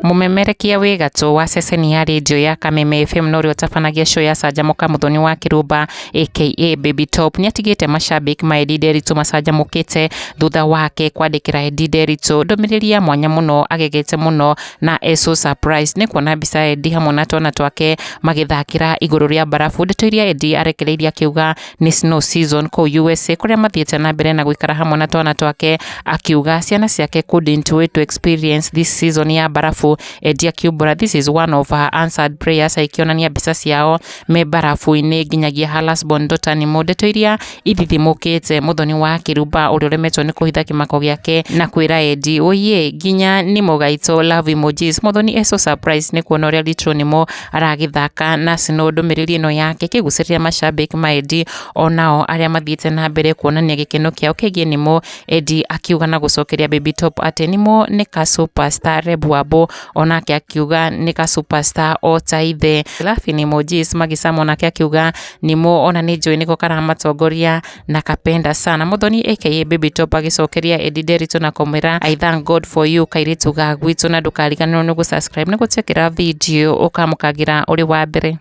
Mumemerekia wĩ gatũ wa ceceni ya radio ya Kameme FM no ũrĩa ũtabanagia show ya Canjamũka Mũthoni wa Kĩrũmba aka Baby Top nĩatigĩte macambĩki ma Eddie Nderitu macanjamũkĩte thutha wake kwandĩkĩra Eddie Nderitu ndũmĩrĩri ya mwanya mũno agegete mũno na so surprise nĩ kuona mbica ya Eddie hamwe na twana twake magĩthakĩra igũrũ rĩa barafu. Ndeto iria Eddie arekereirie akiuga nĩ snow season kũu USA kũrĩa mathiĩte na mbere na gũikara hamwe na twana twake, akiuga ciana ciake couldn't wait to experience this season ya barafu. Eddie akiumbũra this is one of her answered prayers, aikĩonania mbica ciao me barafu-inĩ nginyagia Halasbon Dotani. Ndeto iria ithithimũkĩte Mũthoni wa Kĩrũmba ũrĩa ũremetwo nĩ kũhitha kĩmako gĩake na kwĩra Eddie oye nginya nĩ mũgaito love emojis. Mũthoni so surprise nĩ kuona ũrĩa Little Nimo aragĩthaka na Snow. Ndũmĩrĩri ĩno yake kĩgucĩrĩria macambĩki ma Eddie onao arĩa mathiĩte na mbere kuonania gĩkeno kĩao kĩgiĩ Nimo. Eddie akiuga na gũcokeria Baby Top atĩ Nimo nĩ ka superstar Rebwambo, onake akiuga nĩ ka superstar o ta ithe. Laughing emojis magĩcamwo, nake akiuga Nimo ona nĩ njũĩ nĩko karamatongoria na kapenda sana. Mũthoni aka Baby Top agĩcokeria Eddie Nderitu na kũmwĩra I thank God for you kairĩtu ga gwitũ, na ndũkariganĩrwo nĩ gũsubscribe nĩ gũtwĩkĩra video ũkamũkagĩra ũrĩ wa mbere.